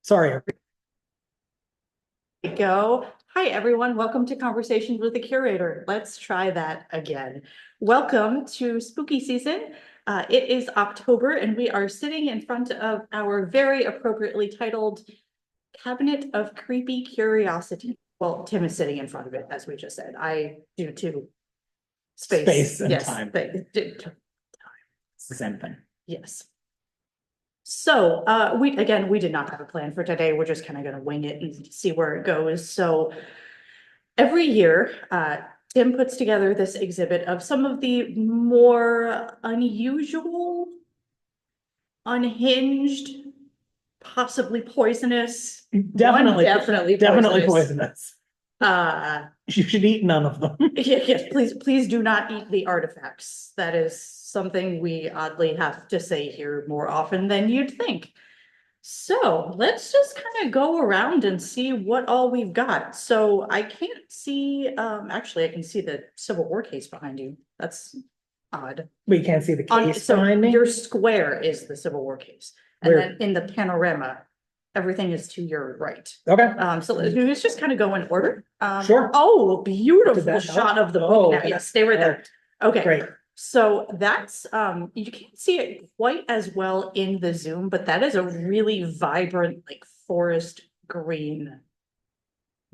Sorry. Go. Hi, everyone. Welcome to Conversations with the Curator. Let's try that again. Welcome to spooky season. It is October and we are sitting in front of our very appropriately titled Cabinet of Creepy Curiosities. Well, Tim is sitting in front of it, as we just said. I do too. Space and yes, time. It's the same thing. Yes. So we did not have a plan for today. We're just kind of going to wing it and see where it goes. So every year, Tim puts together this exhibit of some of the more unusual, unhinged, possibly poisonous. Definitely poisonous. You should eat none of them. Yes, please do not eat the artifacts. That is something we oddly have to say here more often than you'd think. So let's just kind of go around and see what all we've got. So I can't see, actually I can see the Civil War case behind you. That's odd. We can't see the case So behind me. your square is the Civil War case. And then in the panorama, everything is to your right. Okay. So let's just kind of go in order. Sure. Oh, beautiful shot of the book. Now. Yes, stay right there. Okay. Great. So that's, you can't see it quite as well in the Zoom, but that is a really vibrant, like forest green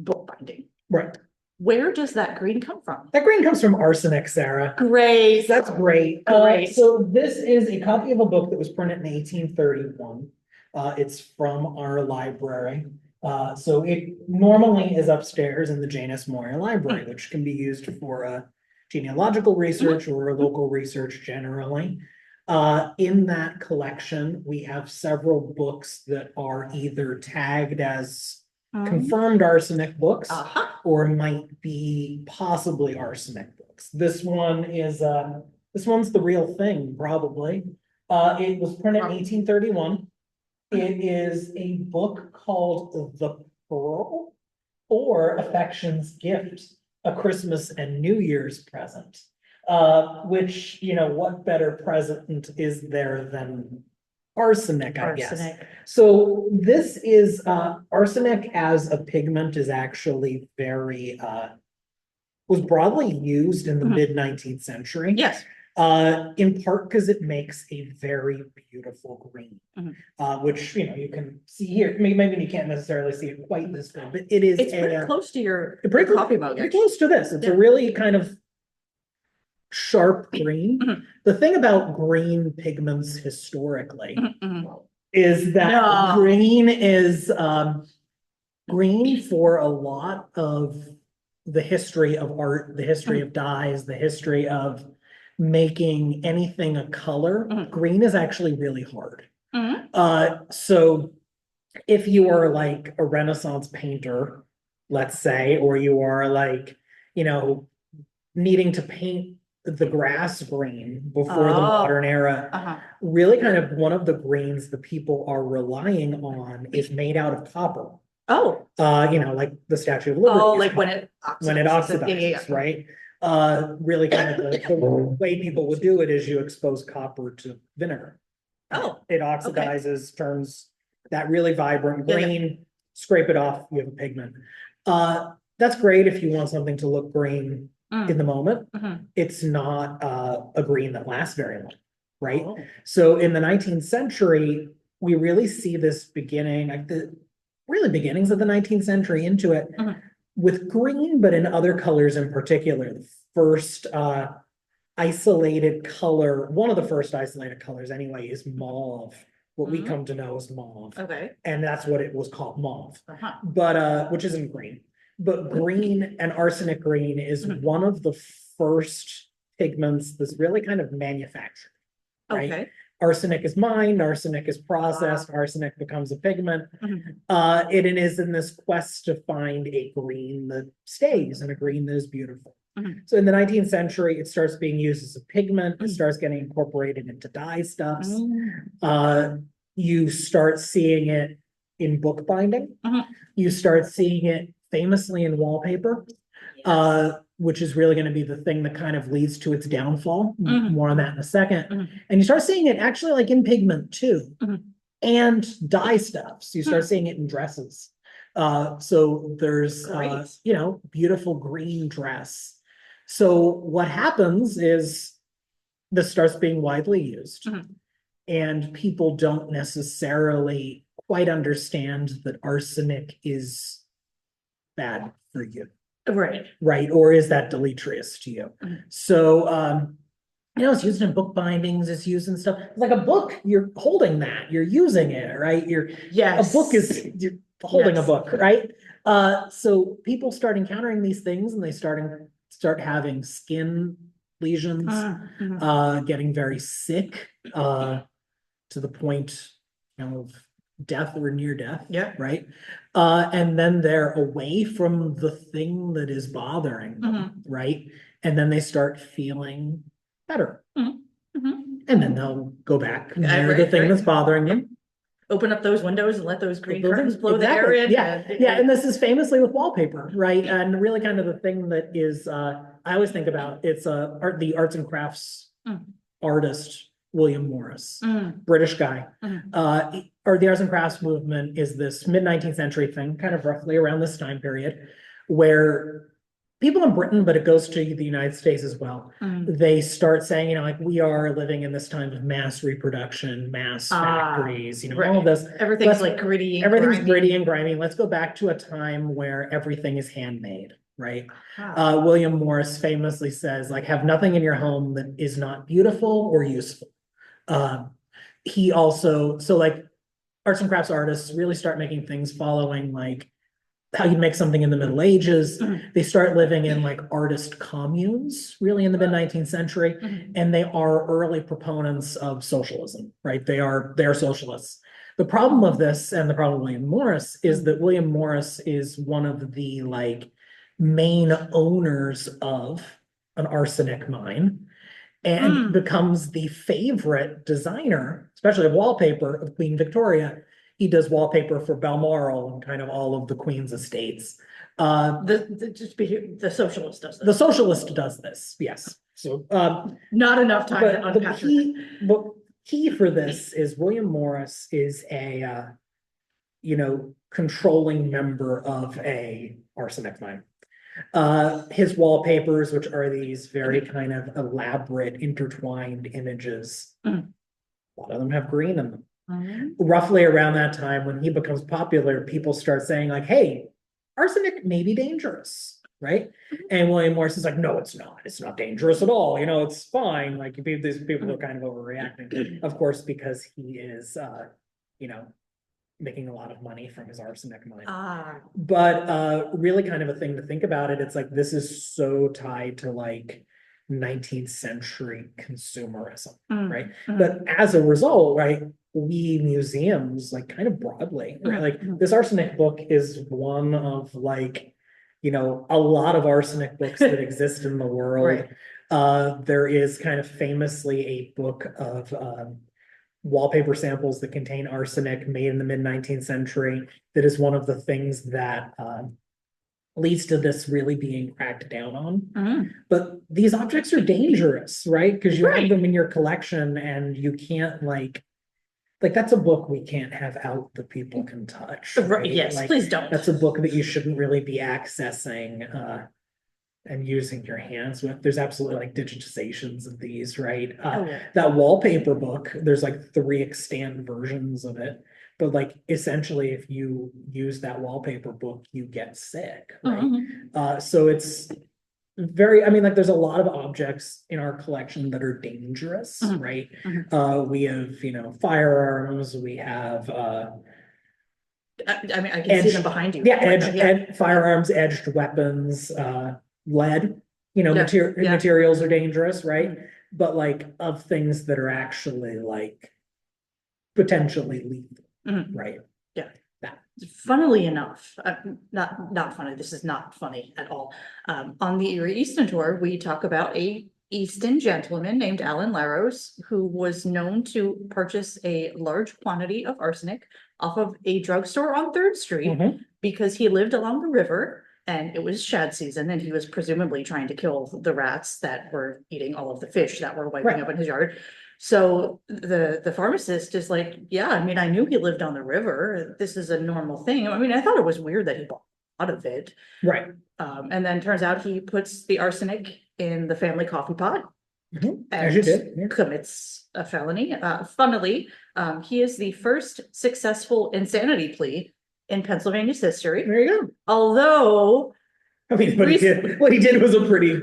bookbinding. Right. Where does that green come from? That green comes from arsenic, Sarah. Great. That's great. Great. So this is a copy of a book that was printed in 1831. It's from our library. So it normally is upstairs in the Janus Moyer Library, which can be used for genealogical research or local research generally. In that collection, we have several books that are either tagged as confirmed arsenic books or might be possibly arsenic books. This one is this one's the real thing, probably. It was printed in 1831. It is a book called The Pearl or Affection's Gift, a Christmas and New Year's present. Which, you know, what better present is there than arsenic, I guess. So this is arsenic as a pigment is actually very was broadly used in the mid-19th century. Yes. In part because it makes a very beautiful green, which, you know, you can see here. Maybe you can't necessarily see it quite this way, but it is. It's pretty close to your coffee mug. Pretty close to this. It's a really kind of sharp green. The thing about green pigments historically is that green is green for a lot of the history of art, the history of dyes, the history of making anything a color. Green is actually really hard. So if you are like a Renaissance painter, let's say, or you are like, you know, needing to paint the grass green before the modern era, really kind of one of the greens the people are relying on is made out of copper. You know, like the Statue of Liberty. Like when it oxidizes, right? Really kind of the way people would do it is you expose copper to vinegar. It oxidizes, turns that really vibrant green, scrape it off, you have a pigment. That's great if you want something to look green in the moment. It's not a green that lasts very long, right? So in the 19th century, we really see this beginning, like the really beginnings of the 19th century into it. With green, but in other colors in particular. The first isolated color, one of the first isolated colors anyway, is mauve. What we come to know as mauve. And that's what it was called, mauve. But which isn't green. But green and arsenic green is one of the first pigments that's really kind of manufactured. Right? Arsenic is mined, arsenic is processed, arsenic becomes a pigment. It is in this quest to find a green that stays and a green that is beautiful. So in the 19th century, it starts being used as a pigment. It starts getting incorporated into dye stuffs. You start seeing it in bookbinding. You start seeing it famously in wallpaper. Which is really going to be the thing that kind of leads to its downfall. More on that in a second. And you start seeing it actually like in pigment too. and dye stuffs. You start seeing it in dresses. So there's, Great. beautiful green dress. So what happens is this starts being widely used. Mhm. And people don't necessarily quite understand that arsenic is bad for you, Right. right? Or is that deleterious to you? Mhm. So, it's used in book bindings, it's used in stuff. Like a book, you're holding that, you're using it, right? A Yes. book is, you're holding a Yes. book, right? So people start encountering these things and they start having skin lesions, Mhm. getting very sick, to the point, of death or near death. Yeah. Right? And then they're away from the thing that is bothering them, right? And then they start feeling better. Mhm. And then they'll go back near the Right, thing right. that's bothering them. Open up those windows and let those green Those curtains things- blow the air exactly. in. Yeah, and this is famously with wallpaper, right? And really kind of the thing that is, I always think about, it's the arts and crafts Mm. artist, William Morris, Mm. British guy. Mhm. Or the arts and crafts movement is this mid-19th century thing, kind of roughly around this time period, where people in Britain, but it goes to the United States as well. They start saying, like, we are living in this time of mass reproduction, mass factories, all of this. Everything's like gritty and Everything's grimy. gritty and grimy. Let's go back to a time where everything is handmade, right? Ah. William Morris famously says, like, have nothing in your home that is not beautiful or useful. He also, so like arts and crafts artists really start making things following like how you'd make something in the Middle Ages. They start living in like artist communes, really in the mid-19th century, and they are early proponents of socialism, right? They're socialists. The problem of this and the problem of William Morris is that William Morris is one of the like main owners of an arsenic mine and becomes the favorite designer, especially of wallpaper, of Queen Victoria. He does wallpaper for Balmoral and kind of all of the Queen's estates. The socialist does The this. socialist does this, yes. So, Not enough time to but the unpack it. key for this is William Morris is a, controlling member of a arsenic mine. His wallpapers, which are these very kind of elaborate intertwined images, a lot of them have green in them. Roughly around that time when he becomes popular, people start saying like, hey, arsenic may be dangerous, right? And William Morris is like, no, it's not dangerous at all, it's fine. Like these people are kind of overreacting, of course, because he is making a lot of money from his arsenic mine. But really kind of a thing to think about it. It's like, this is so tied to like 19th century consumerism, right? But as a result, right, we museums, like kind of broadly, right? Like this arsenic book is one of like, a lot of arsenic books that exist in the world. Right. There is kind of famously a book of wallpaper samples that contain arsenic made in the mid-19th century. That is one of the things that leads to this really being cracked down on. But these objects are dangerous, right? Because you have them in your collection and you can't like that's a book we can't have out that people can touch. Right? Yes, like, please don't. That's a book that you shouldn't really be accessing and using your hands with. There's absolutely like digitizations of these, right? That wallpaper book, there's like 3 extant versions of it. But like essentially, if you use that wallpaper book, you get sick, right? So it's like there's a lot of objects in our collection that are dangerous, right? We have, firearms, we have I mean, I can see them behind you. and firearms, edged weapons, lead, materials are dangerous, right? But like of things that are actually like potentially lethal, right? Yeah. Funnily enough, not funny. This is not funny at all. On the Erie Easton tour, we talk about a Easton gentleman named Alan Larose, who was known to purchase a large quantity of arsenic off of a drugstore on 3rd Street because he lived along the river and it was shad season and he was presumably trying to kill the rats that were eating all of the fish that were wiping up in his yard. So the pharmacist is like, yeah, I mean, I knew he lived on the river. This is a normal thing. I mean, I thought it was weird that he bought a lot of it. Right. And then turns out he puts the arsenic in the family coffee pot As you and did. Yeah. commits a felony. Funnily, he is the first successful insanity plea in Pennsylvania's history. There you go. Although, I mean, what he did was a pretty.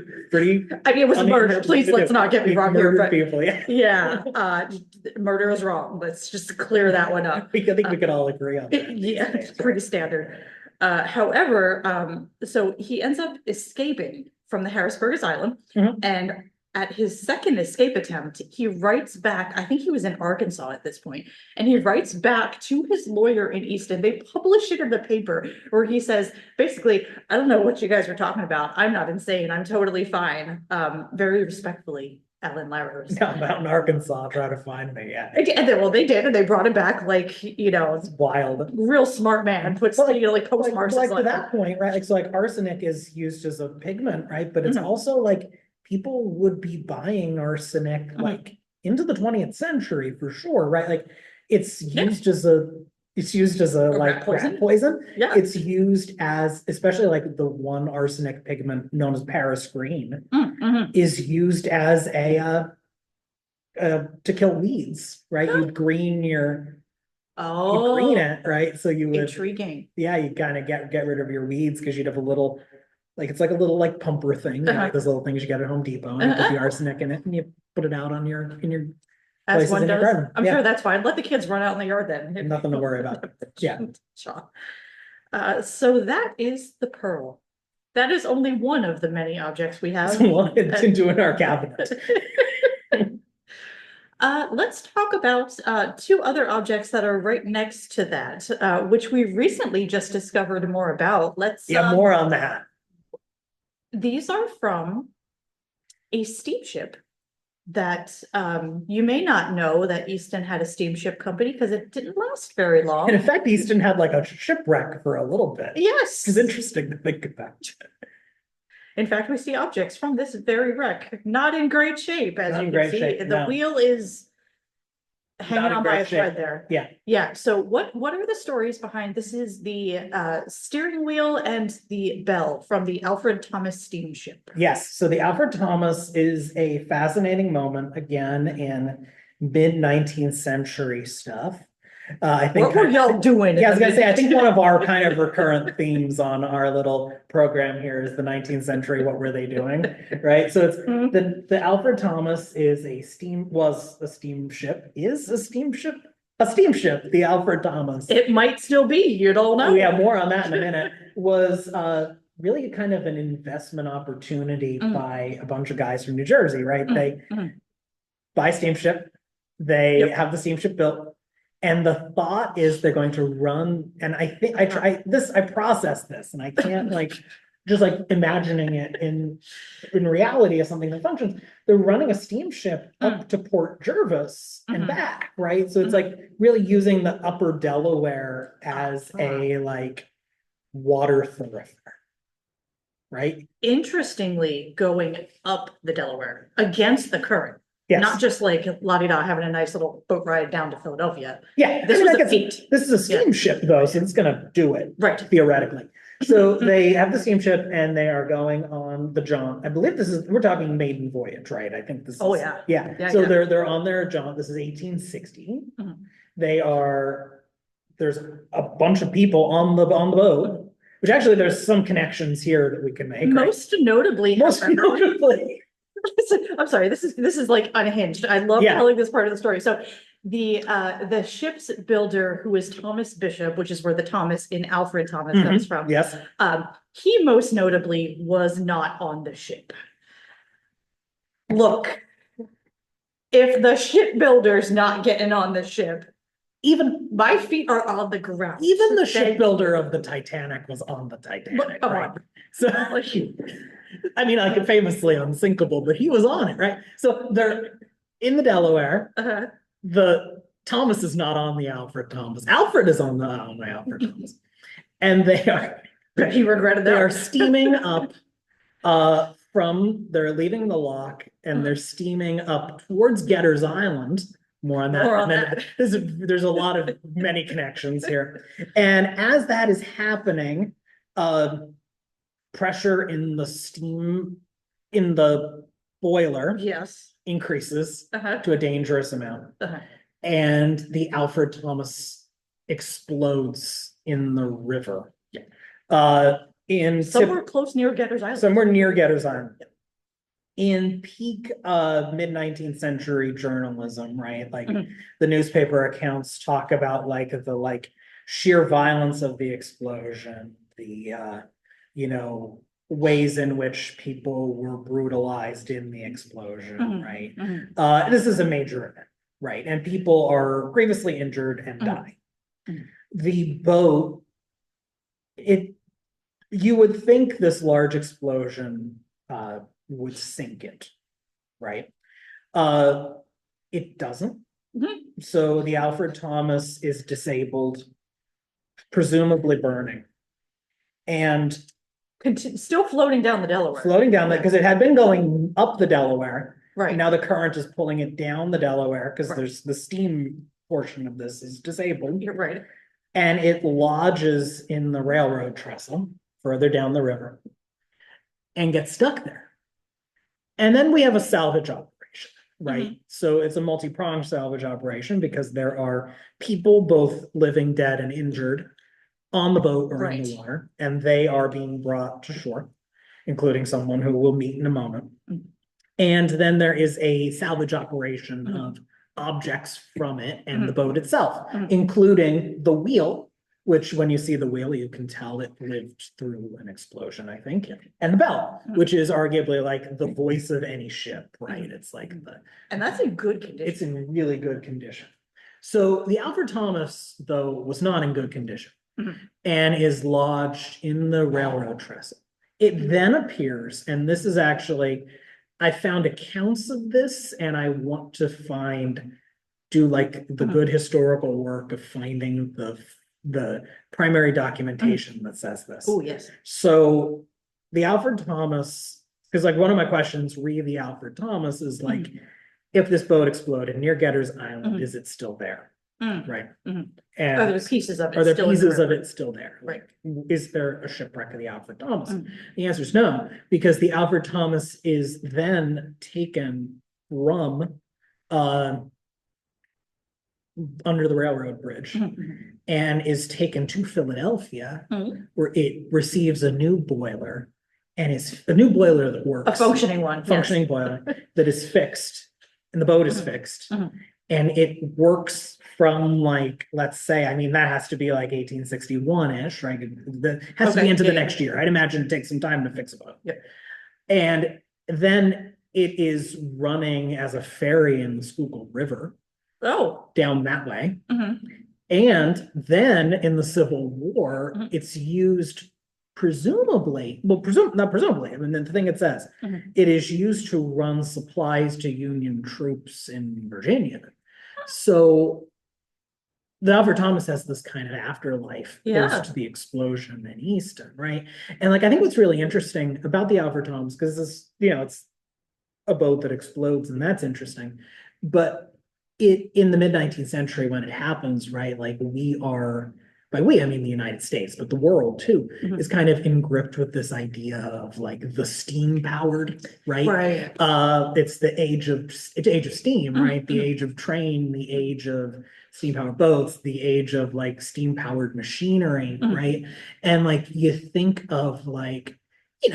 I mean, it was murder. Please, let's not get me wrong here, Murdered but people, yeah. yeah, murder is wrong. Let's just clear that one up. I think we could all agree on that. Yeah, it's pretty standard. However, so he ends up escaping from the Harrisburg Asylum, and at his second escape attempt, he writes back. I think he was in Arkansas at this point, and he writes back to his lawyer in Easton. They publish it in the paper where he says, basically, I don't know what you guys are talking about. I'm not insane. I'm totally fine. Very respectfully, Ellen Larrows. Down Mountain, Arkansas, try to find me. Yeah. And well, they did, and they brought him back like, It's wild. real smart man. Puts like postmarks. Like to that point, right? Like, so like arsenic is used as a pigment, right? But it's also like people would be buying arsenic like into the 20th century for sure, right? Like it's used as a like rat poison. Yeah. It's used as, especially like the one arsenic pigment known as Paris green is used as a to kill weeds, right? You'd green your you green it, right? So you would intriguing. Yeah, you kind of get rid of your weeds because you'd have a little like it's like a little like pumper thing, like those little things you get at Home Depot, and you put the arsenic in it and you put it out on in your As one does. garden. I'm sure that's fine. Let the kids run out in the yard then. Nothing to worry about. Yeah. Sure. So that is the pearl. That is only one of the many objects we have. To do in our cabinet. Let's talk about two other objects that are right next to that, which we recently just discovered more about. Let's more on that. These are from a steamship that you may not know that Easton had a steamship company because it didn't last very long. And in fact, Easton had like a shipwreck for a little bit. Yes. It's interesting to think about. In fact, we see objects from this very wreck, not in great shape, as you can see. The wheel is hanging on by a thread there. Yeah. Yeah. So what are the stories behind this? Is the steering wheel and the bell from the Alfred Thomas steamship. Yes. So the Alfred Thomas is a fascinating moment again in mid-19th century stuff. I think what were y'all doing? Yeah, I was gonna say, I think one of our kind of recurrent themes on our little program here is the 19th century. What were they doing? Right. So it's the Alfred Thomas is a steamship. The Alfred Thomas. It might still be. You don't know. We have more on that in a minute. Was really kind of an investment opportunity by a bunch of guys from New Jersey. Right. They buy a steamship. They have the steamship built. And the thought is they're going to run, and I think I processed this, and I can't just imagining it in reality as something that functions. They're running a steamship up to Port Jervis and back, right? So it's like really using the upper Delaware as a water thoroughfare, right? Interestingly, going up the Delaware against the current. Yes. Not just la-di-da having a nice little boat ride down to Philadelphia. Yeah. This was a feat. This is a steamship though, so it's gonna do it. Right. Theoretically. So they have the steamship and they are going on the jaunt. I believe we're talking maiden voyage, right? I think this is. Oh, yeah. Yeah. So they're on their jaunt. This is 1860. There's a bunch of people on the boat, which actually there's some connections here that we can make. Most notably. I'm sorry, this is like unhinged. I love telling this part of the story. So the ship's builder, who is Thomas Bishop, which is where the Thomas in Alfred Thomas comes from. Yes. He most notably was not on the ship. Look, if the shipbuilder's not getting on the ship, even my feet are on the ground. Even the shipbuilder of the Titanic was on the Titanic. Come right? on. So I mean, famously unsinkable, but he was on it, right? So they're in the Delaware. The Thomas is not on the Alfred Thomas. Alfred is on the Alfred Thomas, and they are. He regretted that. They are steaming up they're leaving the lock and they're steaming up towards Getter's Island. More on that. More on and then there's a lot of many connections here. And as that is happening, pressure in the steam in the boiler Yes. increases Uh-huh. to a dangerous amount. Uh-huh. And the Alfred Thomas explodes in the river. Yeah. In Somewhere close near Getter's Island. somewhere near Getter's Island. In peak mid-19th century journalism, right? Like the newspaper accounts talk about like the sheer violence of the explosion, the ways in which people were brutalized in the explosion, right? This is a major event, right? And people are grievously injured and die. The boat, you would think this large explosion would sink it, right? It doesn't. So the Alfred Thomas is disabled, presumably burning. And still floating down the Delaware. Floating down because it had been going up the Delaware. Right. And now the current is pulling it down the Delaware because Right. there's the steam portion of this is disabled. You're right. And it lodges in the railroad trestle further down the river and gets stuck there. And then we have a salvage operation, right? So it's a multi-pronged salvage operation because there are people, both living, dead, and injured, on the boat or in the water, and they are being brought to shore, including someone who we'll meet in a moment. And then there is a salvage operation of objects from it and the boat itself, including the wheel, which when you see the wheel, you can tell it lived through an explosion, I think, and the bell, which is arguably like the voice of any ship, right? It's like and that's in good condition. It's in really good condition. So the Alfred Thomas, though, was not in good condition and is lodged in the railroad trestle. It then appears, and this is actually, I found accounts of this and I want to do like the good historical work of finding the primary documentation that says this. Oh, yes. So the Alfred Thomas, because like one of my questions, the Alfred Thomas is like, if this boat exploded near Getter's Island, is it still there? Right. And are there pieces of it? Are there still pieces of it still there? Right. Is there a shipwreck of the Alfred Thomas? The answer is no, because the Alfred Thomas is then taken from under the railroad bridge and is taken to Philadelphia, where it receives a new boiler, and it's a new boiler that works. A functioning one. Functioning boiler that is fixed, and the boat is fixed. And it works from like, let's say, I mean, that has to be like 1861-ish, right? That has to be into the next year. I'd imagine it takes some time to fix a boat. And then it is running as a ferry in the Schuylkill River. Down that way. And then in the Civil War, it's used presumably, well, not presumably, I mean, the thing it says, it is used to run supplies to Union troops in Virginia. So the Alfred Thomas has this kind of afterlife post the explosion in Easton, right? And like, I think what's really interesting about the Alfred Thomas, because this, it's a boat that explodes, and that's interesting. But in the mid-19th century, when it happens, right, like by we, I mean the United States, but the world too, is kind of engripped with this idea of like the steam powered, right? It's the age of steam, right? The age of train, the age of steam powered boats, the age of like steam powered machinery, right? And like you think of like,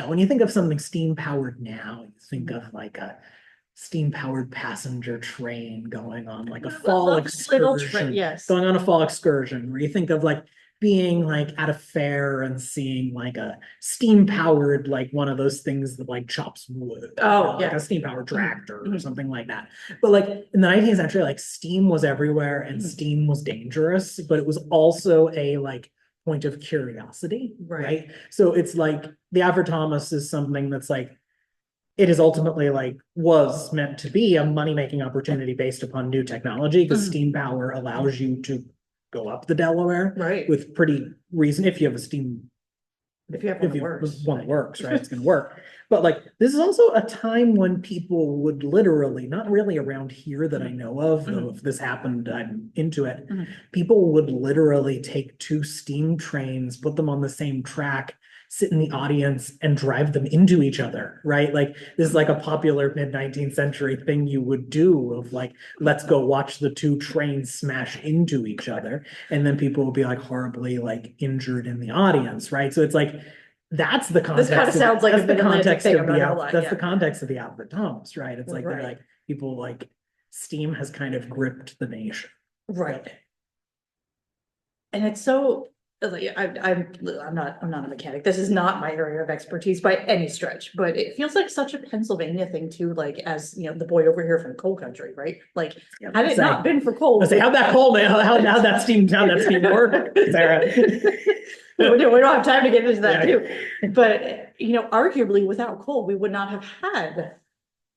when you think of something steam powered now, you think of like a steam-powered passenger train going on like a fall excursion, going on a fall excursion, where you think of like being like at a fair and seeing like a steam-powered, like one of those things that like chops wood, like a steam-powered tractor or something like that. But like in the 19th century, like steam was everywhere and steam was dangerous, but it was also a like point of curiosity, right? So it's like the Alfred Thomas is something that's like, it is ultimately like was meant to be a money-making opportunity based upon new technology, because steam power allows you to go up the Delaware with pretty reason if you have a steam If you have one that works. One that works, right? It's gonna work. But like, this is also a time when people would literally, not really around here that I know of, though if this happened, I'm into it. People would literally take two steam trains, put them on the same track, sit in the audience and drive them into each other, right? Like, this is like a popular mid-19th century thing you would do of like, let's go watch the two trains smash into each other. And then people will be like horribly like injured in the audience, right? So it's like, that's the context. This kind of sounds like a mid-Atlantic thing, I'm not gonna lie, that's yeah. the context of the Albert Thomas, right? It's like, they're Right. like, people like, steam has kind of gripped the nation. Right. And it's so, like, I'm not a mechanic. This is not my area of expertise by any stretch, but it feels like such a Pennsylvania thing too, like, as you know, the boy over here from coal country, right? Like, had it not been for coal. I say, how'd that coal, man, how'd that steam work, Sarah? We don't have time to get into that too. But, you know, arguably without coal, we would not have had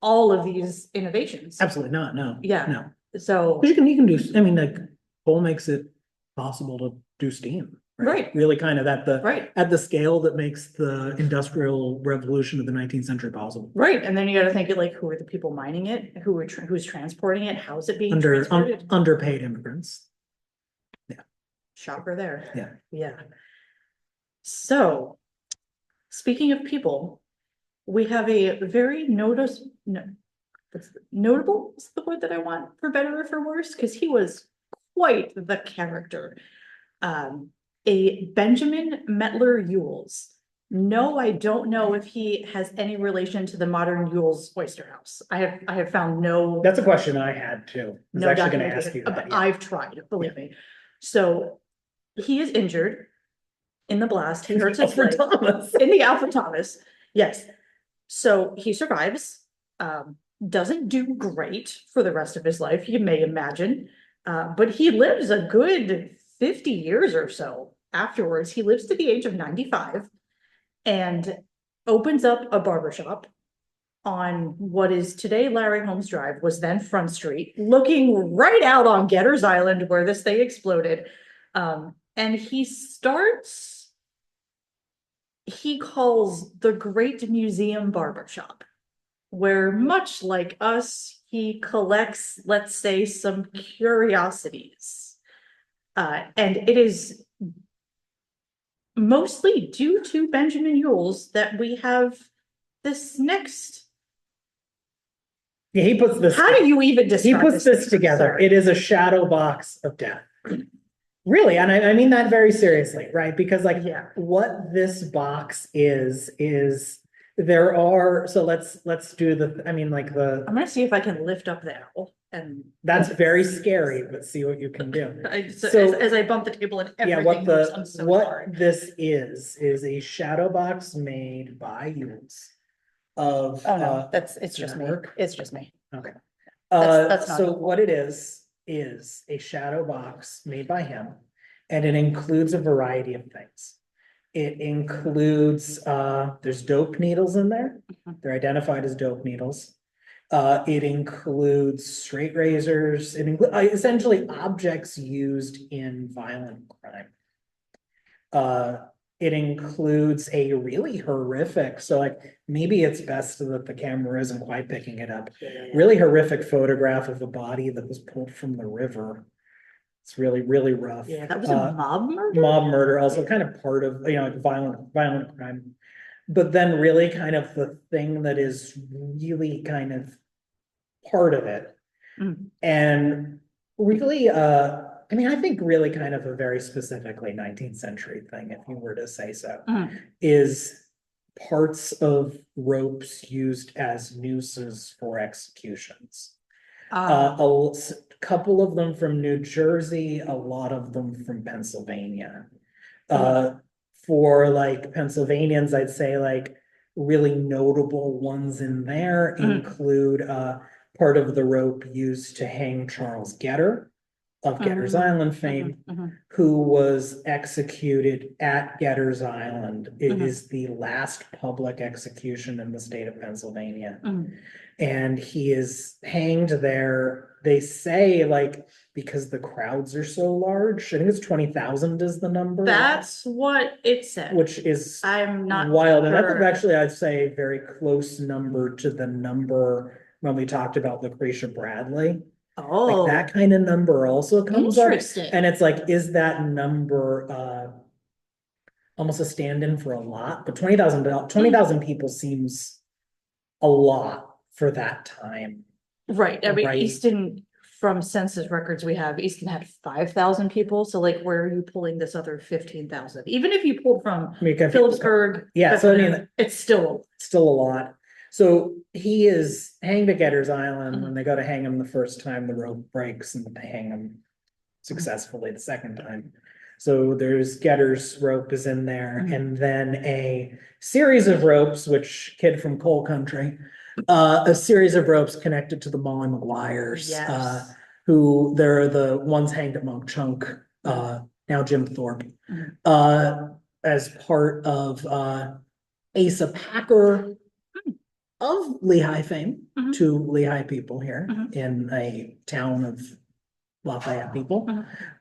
all of these innovations. Absolutely not, no. Yeah. No. So, But you can do, I mean, like, coal makes it possible to do steam. Right. Really kind of at right, the scale that makes the industrial revolution of the 19th century possible. right. And then you gotta think of like, who are the people mining it? Who's transporting it? How's it being transported? Underpaid immigrants. Shocker there. Yeah. Yeah. So, speaking of people, we have a very notable is the word that I want, for better or for worse, because he was quite the character. A Benjamin Mettler Yules. No, I don't know if he has any relation to the modern Yules Oyster House. I have found no. That's a question I had too. I was No actually going to documentation, ask you but that. Yeah. I've tried, believe me. So he is injured in the blast. He hurts his Alfred leg Thomas. in the Alfred Thomas. Yes. So he survives, doesn't do great for the rest of his life, you may imagine. But he lives a good 50 years or so afterwards. He lives to the age of 95 and opens up a barbershop on what is today Larry Holmes Drive, was then Front Street, looking right out on Getter's Island where this thing exploded. And he calls the Great Museum Barbershop, where much like us, he collects, let's say, some curiosities. And it is mostly due to Benjamin Yules that we have this next. Yeah, he puts this. How do you even describe He puts this together. Sorry. It is a shadow box of death. Really, and I mean that very seriously, right? Because like, Yeah. what this box is there are, so let's do the, I mean, like I'm gonna see if I can lift up the owl and. that's very scary, but see what you can do. As I bump the table and Yeah, everything moves, I'm so what sorry. this is a shadow box made by Yules of. Oh no, it's does just that me. work? It's just me. Okay. That's not So helpful. what it is a shadow box made by him, and it includes a variety of things. It includes, there's dope needles in there. They're identified as dope needles. It includes straight razors. It includes essentially objects used in violent crime. It includes a really horrific, so like maybe it's best that the camera isn't quite picking it up. Really horrific photograph of a body that was pulled from the river. It's really, really rough. Yeah, that was a mob murder? Mob murder, also kind of part of, you know, like violent crime. But then really kind of the thing that is really kind of part of it. And really, I mean, I think really kind of a very specifically 19th century thing, if you were to say so, is parts of ropes used as nooses for executions. A couple of them from New Jersey, a lot of them from Pennsylvania. For like Pennsylvanians, I'd say like really notable ones in there include part of the rope used to hang Charles Getter of Getter's Island fame, who was executed at Getter's Island. It is the last public execution in the state of Pennsylvania. And he is hanged there, they say, like, because the crowds are so large. I think it's 20,000 is the number. That's what it said. Which is I'm not wild. And that's sure. actually, I'd say, a very close number to the number when we talked about Lucretia Bradley. Oh, Like that kind of number also comes up. interesting. And it's like, is that number almost a stand-in for a lot? But 20,000 people seems a lot for that time. Right. I mean, Right. Easton, from census records we have, Easton had 5,000 people. So like, where are you pulling this other 15,000? Even if you pulled from Phillipsburg. Yeah, so I mean, it's still a lot. So he is hanged at Getter's Island. When they go to hang him the first time, the rope breaks and they hang him successfully the second time. So there's Getter's rope is in there, and then a series of ropes, which kid from coal country, a series of ropes connected to the Molly Maguires, Yes. who they're the ones hanged at Monk Chunk, now Jim Thorpe, as part of Asa Packer of Lehigh fame, to Lehigh people here in a town of Lafayette people.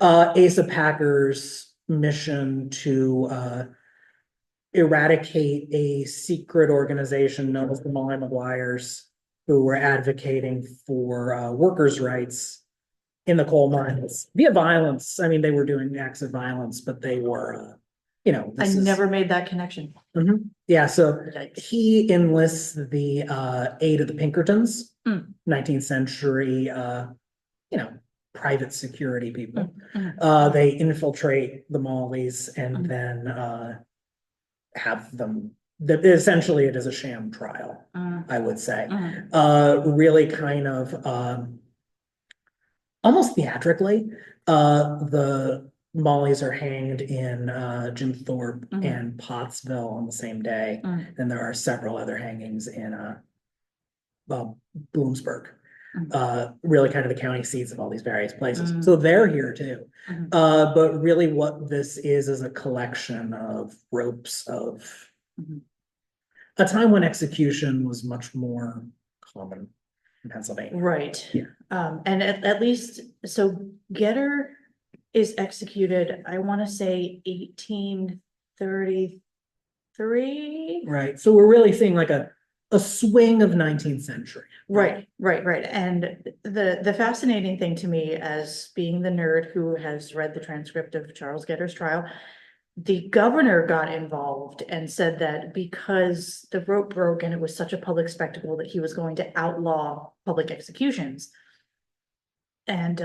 Asa Packer's mission to eradicate a secret organization known as the Molly Maguires, who were advocating for workers' rights in the coal mines via violence. I mean, they were doing acts of violence, but they were, I never made that connection. Yeah, so Yikes. he enlists the aid of the Pinkertons, 19th century, private security people. They infiltrate the Mollies and then have them. Essentially, it is a sham trial, I would say. Really kind of almost theatrically. The Mollies are hanged in Jim Thorpe and Pottsville on the same day. Then there are several other hangings in Bloomsburg. Really kind of the county seats of all these various places. So they're here too. But really what this is a collection of ropes of a time when execution was much more common in Pennsylvania. Right. Yeah. And at least, so Getter is executed, I want to say 1833. Right. So we're really seeing like a swing of 19th century. Right. And the fascinating thing to me, as being the nerd who has read the transcript of Charles Getter's trial, the governor got involved and said that because the rope broke and it was such a public spectacle that he was going to outlaw public executions. And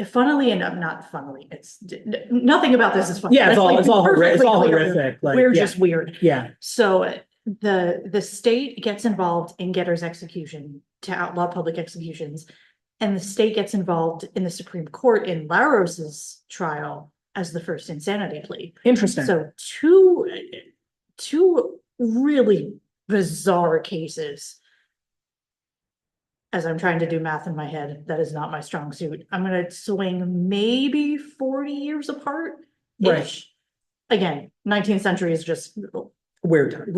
funnily enough, not funnily, it's nothing about this is funny. Yeah, it's all horrific. Like, we're just weird. Yeah. So the state gets involved in Getter's execution to outlaw public executions, and the state gets involved in the Supreme Court in Laros's trial as the first insanity plea. Interesting. So two really bizarre cases. As I'm trying to do math in my head, that is not my strong suit. I'm going to swing maybe 40 years apart. Right. Again, 19th century is just weird.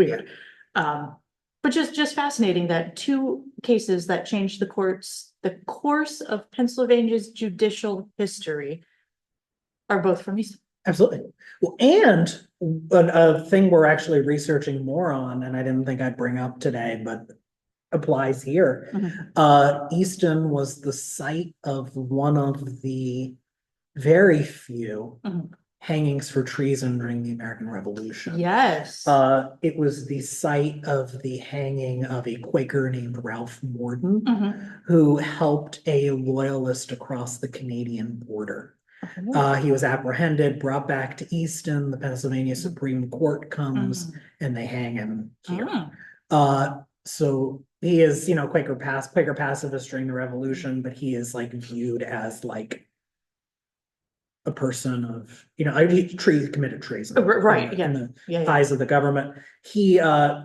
But just fascinating that two cases that changed the course of Pennsylvania's judicial history are both from Easton. Absolutely. Well, and a thing we're actually researching more on, and I didn't think I'd bring up today, but applies here. Easton was the site of one of the very few hangings for treason during the American Revolution. Yes. It was the site of the hanging of a Quaker named Ralph Morden, who helped a loyalist across the Canadian border. He was apprehended, brought back to Easton. The Pennsylvania Supreme Court comes and they hang him here. So he is, Quaker pacifist during the Revolution, but he is like viewed as like a person of, committed treason. Right. In the eyes of the government. He,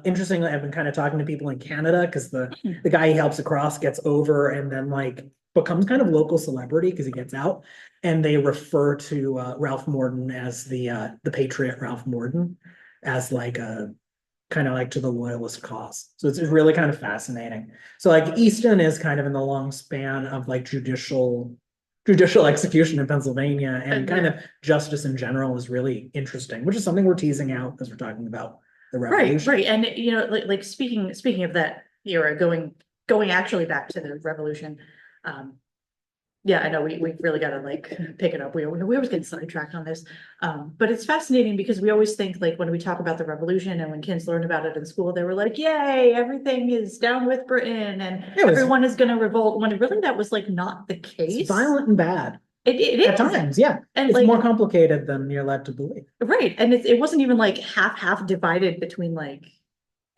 interestingly, I've been kind of talking to people in Canada because the guy he helps across gets over and then like becomes kind of local celebrity because he gets out, and they refer to Ralph Morden as the patriot Ralph Morden, as like a kind of like to the loyalist cause. So it's really kind of fascinating. So like Easton is kind of in the long span of like judicial execution in Pennsylvania, and kind of justice in general is really interesting, which is something we're teasing out as we're talking about the revolution. Right. And you know, like speaking of that era, going actually back to the revolution. Yeah, I know we really got to like pick it up. We always get sidetracked on this. But it's fascinating because we always think like when we talk about the revolution and when kids learned about it in school, they were like, yay, everything is down with Britain and everyone is going to revolt, when really that was like not the case. It's violent and bad. It at times, yeah. And it's like more complicated than you're led to believe. Right. And it wasn't even like half divided between like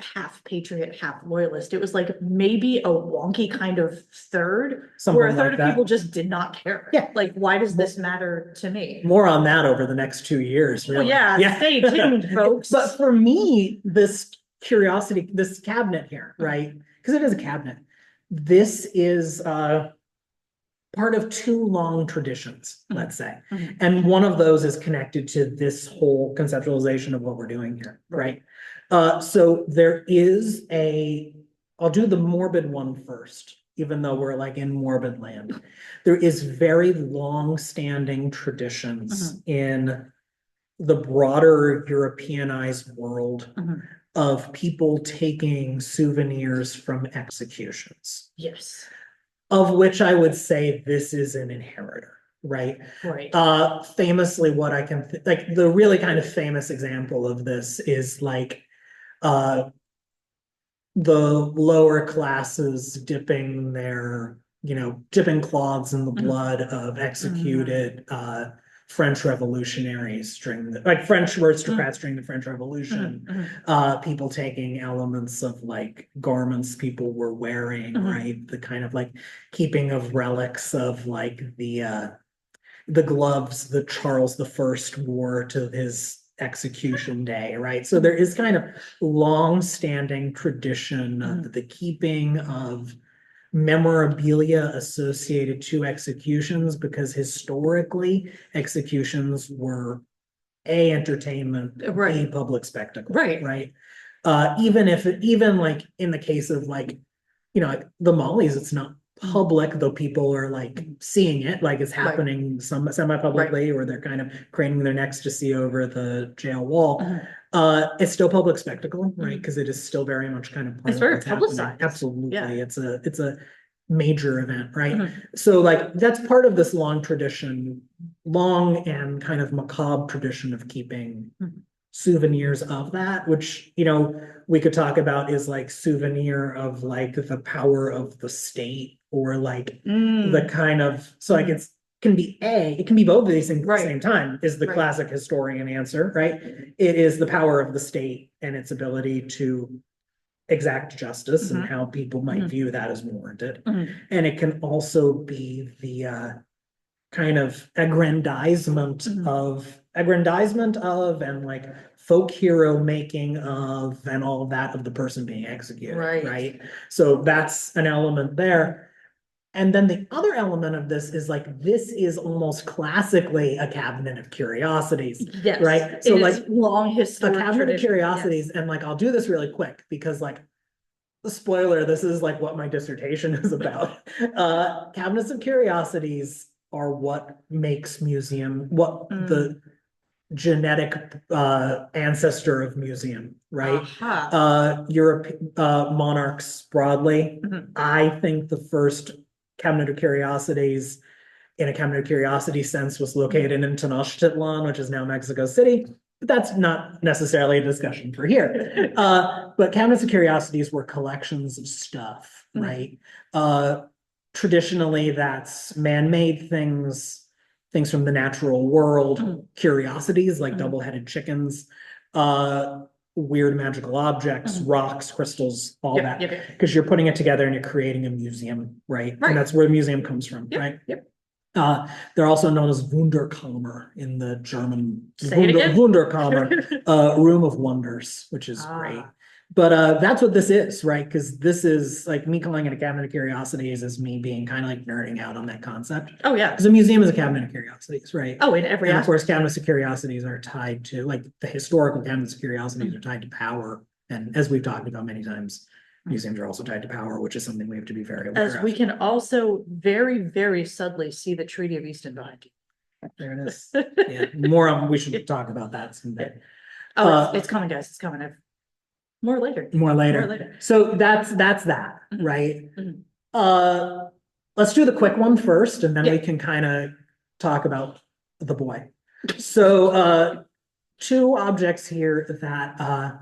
half patriot, half loyalist. It was like maybe a wonky kind of third, where a third of people just did not care. Yeah. Like, why does this matter to me? More on that over the next 2 years, really. Well, yeah, stay tuned, folks. But for me, this cabinet here, right? Because it is a cabinet. This is part of two long traditions, let's say. And one of those is connected to this whole conceptualization of what we're doing here, right? So there is I'll do the morbid one first, even though we're like in morbid land. There is very long-standing traditions in the broader Europeanized world of people taking souvenirs from executions. Yes. Of which I would say this is an inheritor. Right. Famously, what I can like the really kind of famous example of this is like the lower classes dipping cloths in the blood of executed French revolutionaries during French aristocrats during the French Revolution. People taking elements of like garments people were wearing, right? The kind of like keeping of relics of like the gloves that Charles I wore to his execution day, right? So there is kind of long-standing tradition of the keeping of memorabilia associated to executions, because historically executions were entertainment, a public spectacle, right? Even like in the case of like, like the Mollies, it's not public, though people are like seeing it, like it's happening semi-publicly, or they're kind of craning their necks to see over the jail wall. It's still public spectacle, right? Because it is still very much kind of part it's of very what's publicized. happening. Absolutely. Yeah. It's a major event, right? So like that's part of this long and kind of macabre tradition of keeping souvenirs of that, which we could talk about is like souvenir of like the power of the state, or like the kind of, so like it can be both of these things at the same time, is the classic historian answer, right? It is the power of the state and its ability to exact justice and how people might view that as warranted. And it can also be the kind of aggrandizement of and like folk hero making of and all of that of the person being executed, right? So that's an element there. And then the other element of this is like, this is almost classically a cabinet of curiosities, right? So like long history, a cabinet of curiosities, and like I'll do this really quick because like the spoiler, this is like what my dissertation is about. Cabinets of curiosities are what makes the genetic ancestor of museum, right? Monarchs broadly. I think the first cabinet of curiosities in a cabinet of curiosity sense was located in Tenochtitlan, which is now Mexico City. But that's not necessarily a discussion for here. But cabinets of curiosities were collections of stuff, right? Traditionally, that's man-made things from the natural world, curiosities like double-headed chickens, weird magical objects, rocks, crystals, all that. Because you're putting it together and you're creating a museum, right? And that's where the museum comes from, right? They're also known as Wunderkammer in the German. Wunderkammer, room of wonders, which is great. But that's what this is, right? Because this is like me calling it a cabinet of curiosities is me being kind of like nerding out on that concept. Oh, yeah. Because a museum is a cabinet of curiosities, right? Oh, in every And of course, aspect. cabinets of curiosities are tied to, like, the historical cabinets of curiosities are tied to power. And as we've talked about many times, museums are also tied to power, which is something we have to be very aware As of. we can also very, very subtly see the Treaty of Easton behind you. There it is. Yeah, more on, we should talk about that someday. Oh, it's coming, guys. It's coming. More later. More later. More later. So that's that, Mhm. right? Mhm. Let's do the quick one first, and then Yeah. we can kind of talk about the boy. So two objects here that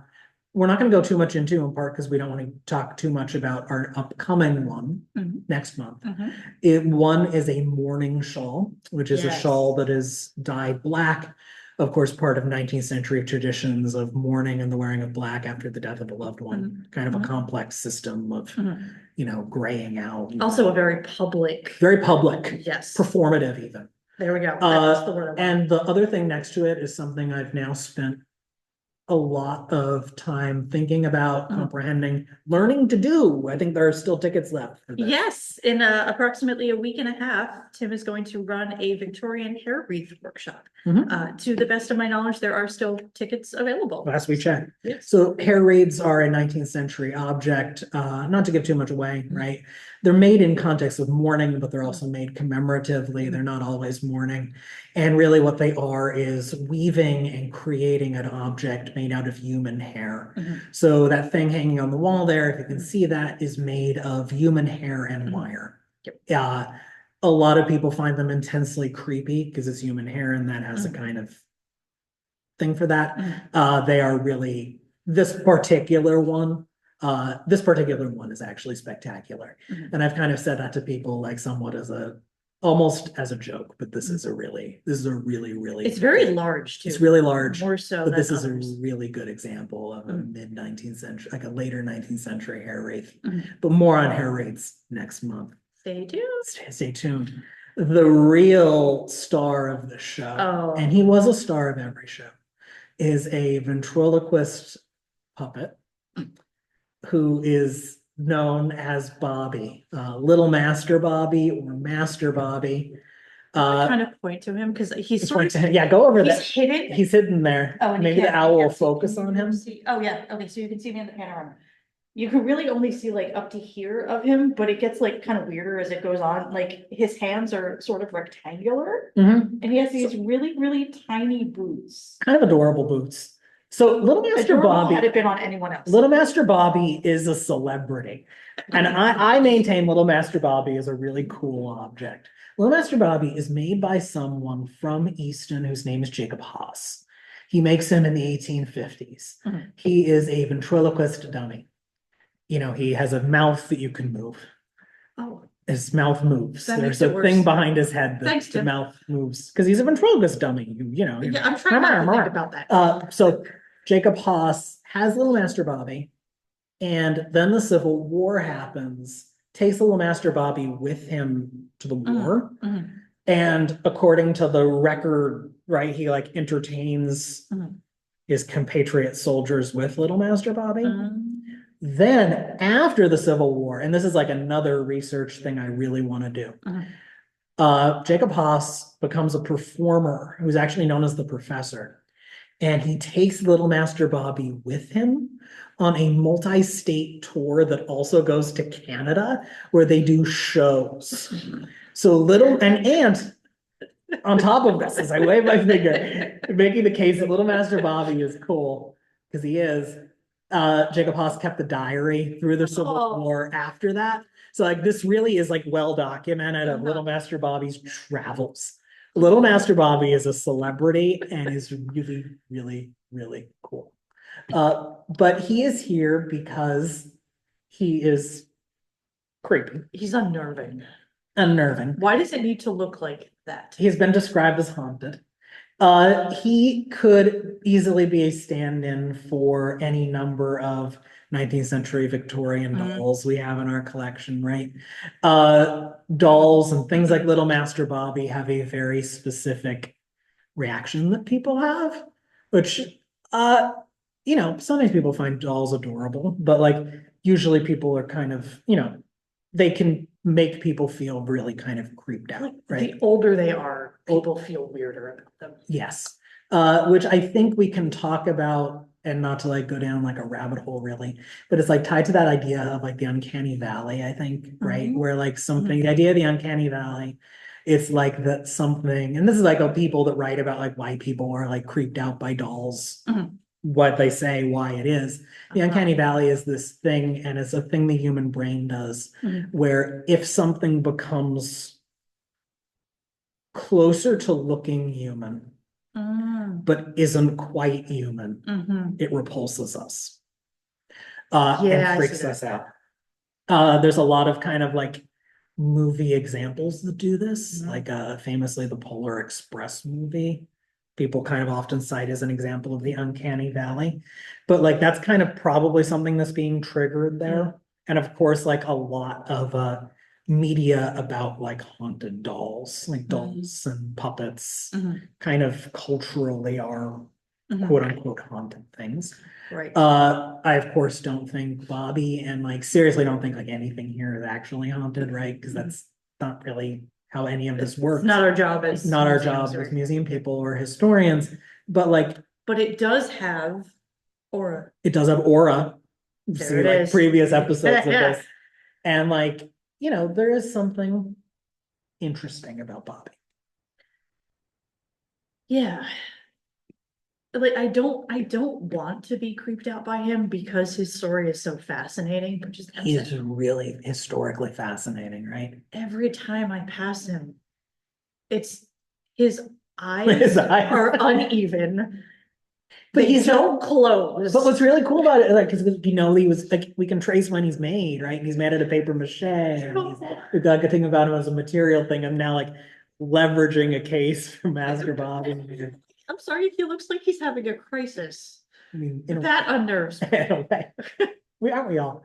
we're not going to go too much into, in part because we don't want to talk too much about our upcoming one Mhm. next month. Mhm. One is a mourning shawl, which is a Yes. shawl that is dyed black. Of course, part of 19th century traditions of mourning and the wearing of black after the death of a loved one, kind of a complex system of, graying out. Also a very public. Very public. Yes. Performative even. There we go. That's the word I want. And the other thing next to it is something I've now spent a lot of time thinking about, comprehending, learning to do. I think there are still tickets left for this. Yes, in approximately a week and a half, Tim is going to run a Victorian hair wreath workshop. To the best of my knowledge, there are still tickets available. Last we checked. Yes. So hair wreaths are a 19th century object, not to give too much away, right? They're made in context of mourning, but they're also made commemoratively. They're not always mourning. And really what they are is weaving and creating an object made out of human hair. So that thing hanging on the wall there, if you can see that, is made of human hair and wire. A lot of people find them intensely creepy because it's human hair and that has a kind of thing for that. They are really, this particular one is actually spectacular. And I've kind of said that to people like somewhat as almost as a joke, but this is a really, It's very large too. It's really large. More so But than this is others. a really good example of a mid-19th century, like a later 19th century hair wreath. But more on hair wreaths next month. Stay tuned. Stay tuned. The real star of the show, and he was a star of every show, is a ventriloquist puppet who is known as Bobby, Little Master Bobby or Master Bobby. Kind of point to him because he's sort of, yeah, go over he's there. hidden. He's hidden there. Oh, and maybe the owl will focus Can on you him. see- Oh, yeah. Okay, so you can see me in the panorama. You can really only see like up to here of him, but it gets like kind of weirder as it goes on. Like his hands are sort of rectangular and he has these really, really tiny boots. Kind of adorable boots. So Little Master Adorable Bobby, had it been on anyone else. Little Master Bobby is a celebrity. And I maintain Little Master Bobby is a really cool object. Little Master Bobby is made by someone from Easton whose name is Jacob Haas. He makes him in the 1850s. He is a ventriloquist dummy. He has a mouth that you can move. Oh, His mouth moves. That There's makes it a thing worse. behind his head that Thanks, the Tim. mouth moves because he's a ventriloquist dummy. yeah, I'm trying not to think about that. So Jacob Haas has Little Master Bobby, and then the Civil War happens, takes Little Master Bobby with him to the war. And according to the record, right, he like entertains his compatriot soldiers with Little Master Bobby. Then after the Civil War, and this is like another research thing I really want to do. Jacob Haas becomes a performer who's actually known as the Professor. And he takes Little Master Bobby with him on a multi-state tour that also goes to Canada, where they do shows. So and on top of this, as I wave my finger, making the case that Little Master Bobby is cool, because he is, Jacob Haas kept the diary through the Civil War after that. So like this really is like well documented of Little Master Bobby's travels. Little Master Bobby is a celebrity and is really, really, really cool. But he is here because he is creepy. He's unnerving. Unnerving. Why does it need to look like that? He's been described as haunted. He could easily be a stand-in for any number of 19th century Victorian dolls we have in our collection, right? Dolls and things like Little Master Bobby have a very specific reaction that people have, which you know, sometimes people find dolls adorable, but like usually people are kind of, you know, they can make people feel really kind of creeped out, right? The older they are, people feel weirder about them. Yes, which I think we can talk about, and not to like go down like a rabbit hole really, but it's like tied to that idea of like the uncanny valley, I think, right? Where like something, the idea of the uncanny valley, it's like that something, and this is like people that write about like why people are like creeped out by dolls, what they say, why it is. The uncanny valley is this thing, and it's a thing the human brain does, where if something becomes closer to looking human, but isn't quite human, it repulses us. And freaks us out. There's a lot of kind of like movie examples that do this, like famously the Polar Express movie. People kind of often cite as an example of the uncanny valley, but like that's kind of probably something that's being triggered there. And of course, like a lot of media about like haunted dolls, like dolls and puppets, kind of culturally are quote unquote haunted things. Right. I of course don't think Bobby, and like seriously don't think like anything here is actually haunted, right? Because that's not really how any of this works. Not our job as not our job as museum people or historians, but like, but it does have aura. It does have aura. There See it like is. previous episodes of Yeah. this, and like, you know, there is something interesting about Bobby. Yeah. Like I don't want to be creeped out by him because his story is so fascinating, but just He's really historically fascinating, right? every time I pass him, it's his eyes are uneven. But They don't close. But what's really cool about it, like, because you know, he was like, we can trace when he's made, right? And he's made out of paper mache. And we've got a good thing about him as a material thing. I'm now like leveraging a case from Master Bobby. I'm sorry if he looks like he's having a crisis. I mean, that unnerves me. In a way. Aren't we all?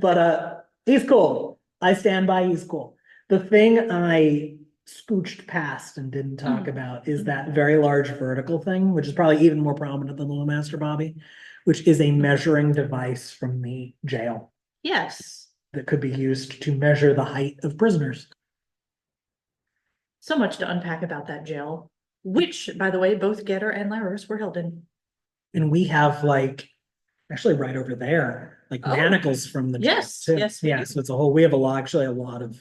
But he's cool. I stand by, he's cool. The thing I scooched past and didn't talk about is that very large vertical thing, which is probably even more prominent than Little Master Bobby, which is a measuring device from the jail. Yes. That could be used to measure the height of prisoners. So much to unpack about that jail, which, by the way, both Getter and Laris were held in. And we have like, actually right over there, like manacles from the jail too. Yes. Yeah, so it's a whole, we have actually a lot of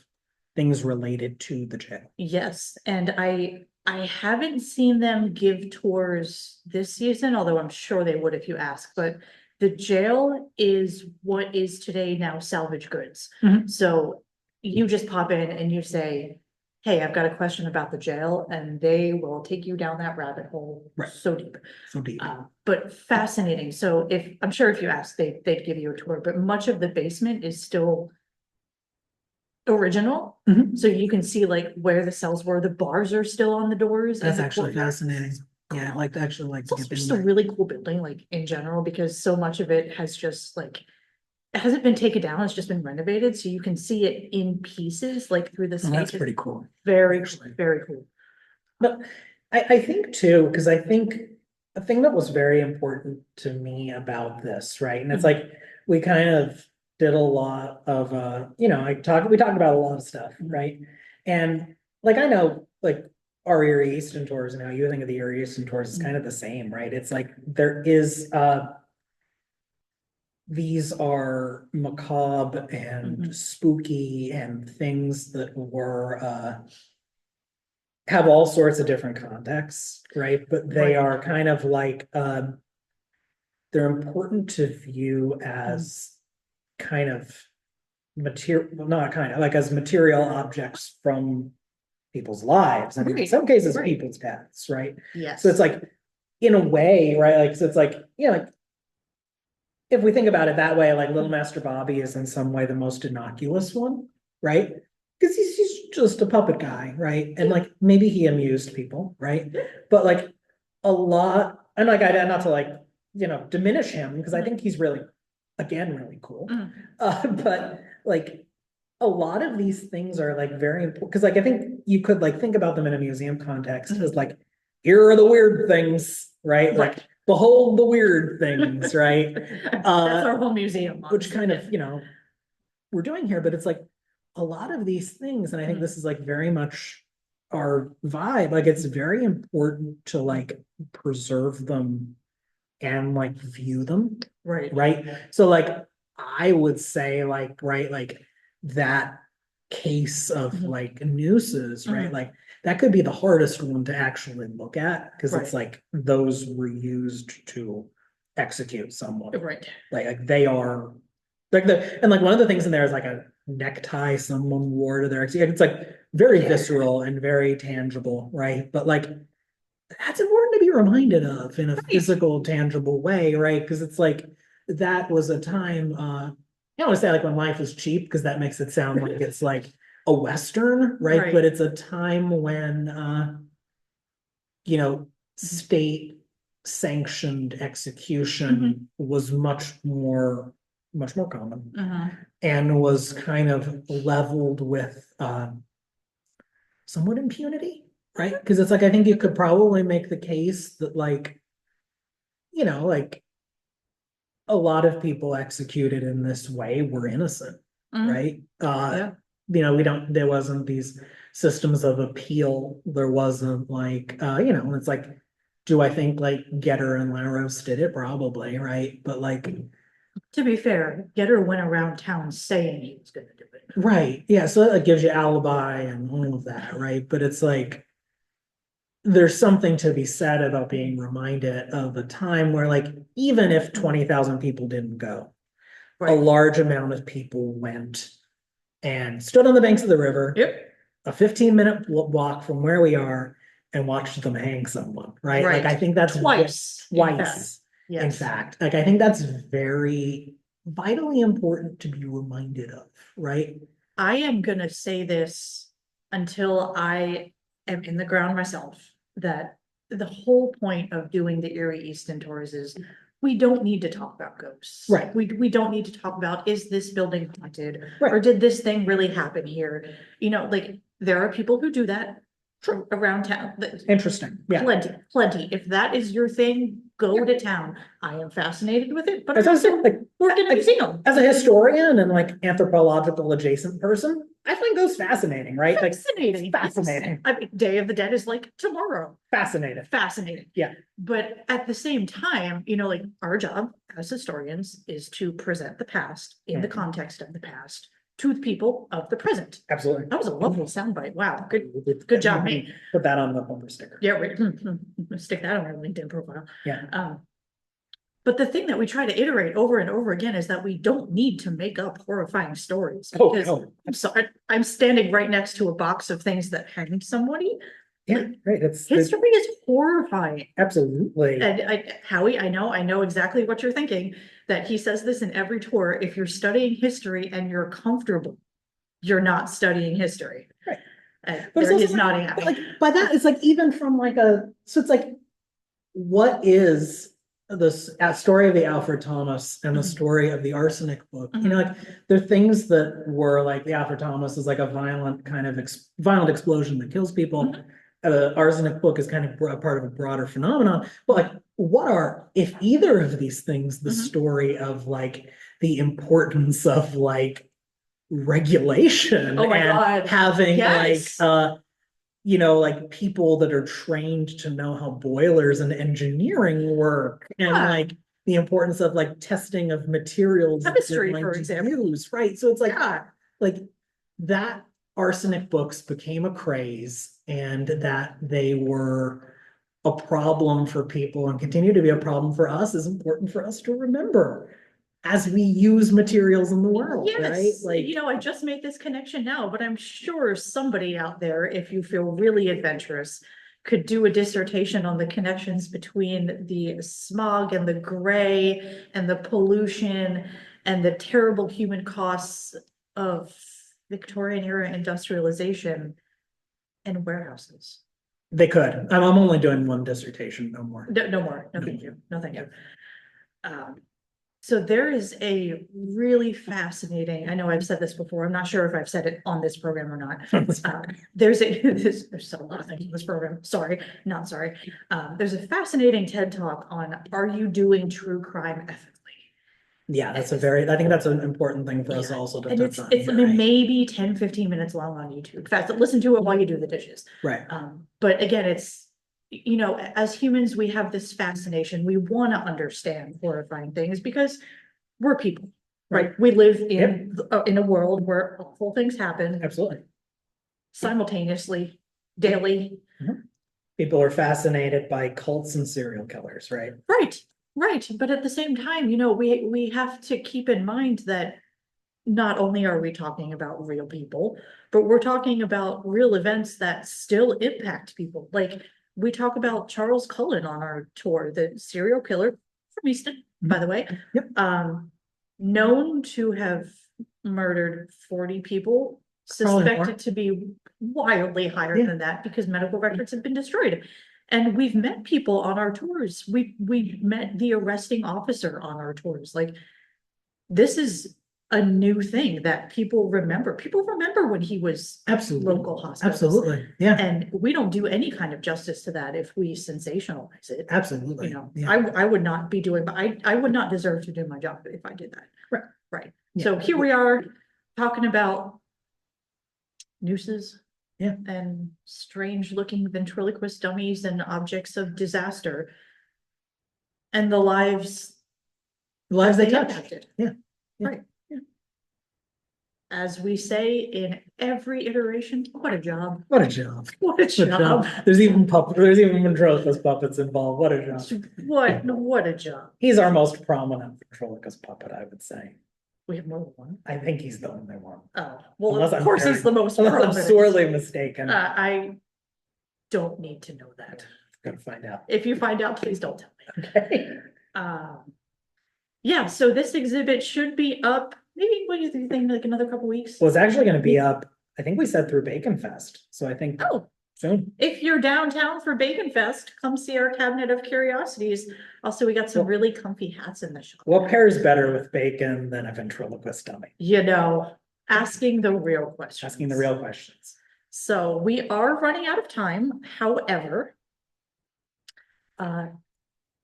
things related to the jail. Yes, and I haven't seen them give tours this season, although I'm sure they would if you ask, but the jail is what is today now salvage goods. So you just pop in and you say, hey, I've got a question about the jail, and they will take you down that rabbit hole so deep. But fascinating. So I'm sure if you ask, they'd give you a tour, but much of the basement is still original. So you can see like where the cells were. The bars are still on the doors. That's actually fascinating. Yeah, I like to actually like to get just a really cool building, like in general, because so much of it has just like, it hasn't been taken down, it's just been renovated, so you can see it in pieces, like through the space. That's pretty cool. Very cool. But I think too, because I think a thing that was very important to me about this, right? And it's like, we kind of did a lot of you know, we talked about a lot of stuff, right? And like, I know like our Eerie Easton tours, and how you think of the Eerie Easton tours is kind of the same, right? It's like there is these are macabre and spooky and things that were have all sorts of different contexts, right? But they are kind of like they're important to view as kind of material, not kind of like as material objects from people's lives, and in some cases people's deaths, right? Yes. So it's like, in a way, right? Like, so it's like, you know, like if we think about it that way, like Little Master Bobby is in some way the most innocuous one, right? Because he's just a puppet guy, right? And like maybe he amused people, right? But like a lot, and like I not to like, you know, diminish him, because I think he's really, again, really cool. But like a lot of these things are like very important, because like I think you could like think about them in a museum context as like, here are the weird things, right? Like behold the weird things, right? That's our whole museum. Which kind of, we're doing here, but it's like a lot of these things, and I think this is like very much our vibe, like it's very important to like preserve them and like view them. Right. So like I would say like, right, like that case of like nooses, right? Like that could be the hardest one to actually look at because it's like those were used to execute someone. Right. Like they are like and like one of the things in there is like a necktie someone wore to their execution. It's like very visceral and very tangible, right? But like that's important to be reminded of in a physical, tangible way, right? Because it's like that was a time, I don't want to say like when life was cheap, because that makes it sound like it's like a Western, right? But it's a time when state sanctioned execution was much more common and was kind of leveled with somewhat impunity. Right? Because it's like, I think you could probably make the case that like, like a lot of people executed in this way were innocent, right? There wasn't these systems of appeal. There wasn't like, it's like, do I think like Getter and Laros did it? Probably, right? But like, to be fair, Getter went around town saying he was gonna do it. Right. Yeah. So that gives you alibi and all of that, right? But it's like, there's something to be said about being reminded of a time where like even if 20,000 people didn't go, a large amount of people went and stood on the banks of the river, a 15-minute walk from where we are, and watched them hang someone, right? Like I think that's twice. In fact, like I think that's very vitally important to be reminded of, right? I am gonna say this until I am in the ground myself, that the whole point of doing the Erie Easton tours is we don't need to talk about ghosts. Right. We don't need to talk about, is this building haunted? Or did this thing really happen here? Like there are people who do that around town. Interesting. Yeah. Plenty. If that is your thing, go to town. I am fascinated with it, but as I said, like work in a museum. As a historian and like anthropological adjacent person, I find those fascinating, right? Fascinating. Like fascinating. I mean, Day of the Dead is like tomorrow. Fascinating. Yeah. But at the same time, like our job as historians is to present the past in the context of the past to the people of the present. Absolutely. That was a lovely soundbite. Wow. Good job, mate. Put that on the bumper sticker. Yeah, right. Stick that on our LinkedIn profile. Yeah. But the thing that we try to iterate over and over again is that we don't need to make up horrifying stories. Because I'm sorry, I'm standing right next to a box of things that hanged somebody. Yeah, right. History is horrifying. Absolutely. And Howie, I know exactly what you're thinking, that he says this in every tour. If you're studying history and you're comfortable, you're not studying history. Right. But he's nodding at me. Like by that, it's like even from like so it's like, what is the story of the Alfred Thomas and the story of the arsenic book? Like there are things that were like the Alfred Thomas is like a violent kind of violent explosion that kills people. The arsenic book is kind of a part of a broader phenomenon. But like, what are, if either of these things, the story of like the importance of like regulation and having like people that are trained to know how boilers and engineering work and like the importance of like testing of materials, chemistry, for example, right? So it's like that arsenic books became a craze and that they were a problem for people and continue to be a problem for us is important for us to remember as we use materials in the world, right? Like, I just made this connection now, but I'm sure somebody out there, if you feel really adventurous, could do a dissertation on the connections between the smog and the gray and the pollution and the terrible human costs of Victorian era industrialization and warehouses. They could. I'm only doing one dissertation, no more. No more. No, thank you. No, thank you. So there is a really fascinating, I know I've said this before, I'm not sure if I've said it on this program or not. There's a lot of things in this program, sorry, not sorry. There's a fascinating TED Talk on, are you doing true crime ethically? Yeah, that's I think that's an important thing for us Yeah. also to And touch on. it's here, right? maybe 10-15 minutes long on YouTube. In fact, listen to it while you do the dishes. Right. But again, it's, you know, as humans, we have this fascination. We want to understand horrifying things because we're people, right? We live in a world where awful things happen Absolutely. simultaneously, daily. People are fascinated by cults and serial killers, right? Right. But at the same time, you know, we have to keep in mind that not only are we talking about real people, but we're talking about real events that still impact people. Like we talk about Charles Cullen on our tour, the serial killer from Easton, by the way. Known to have murdered 40 people, suspected to be wildly higher than that because medical records have been destroyed. And we've met people on our tours. We've met the arresting officer on our tours. Like this is a new thing that people remember. People remember when he was local hospital. Absolutely. Yeah. And we don't do any kind of justice to that if we sensationalize it. Absolutely. You know, I would not be doing, but I would not deserve to do my job if I did that. Right. Yeah. So here we are talking about nooses. Yeah. And strange looking ventriloquist dummies and objects of disaster. And the lives they touch. impacted. Yeah. Right. As we say in every iteration, what a job. What a job. What a job. There's even ventriloquist puppets involved. What a job. What a job. He's our most prominent ventriloquist puppet, I would say. We have more than one. I think he's the only one. Oh, well, Unless of course he's the most prominent. I'm sorely mistaken. I don't need to know that. Gonna find out. If you find out, please don't tell me. Okay. Yeah, so this exhibit should be up, maybe, what do you think, like another couple weeks? Well, it's actually gonna be up, I think we said through Bacon Fest, so I think soon. If you're downtown for Bacon Fest, come see our Cabinet of Curiosities. Also, we got some really comfy hats in the shop. What pairs better with bacon than a ventriloquist dummy? You know, asking the real questions. Asking the real questions. So we are running out of time. However,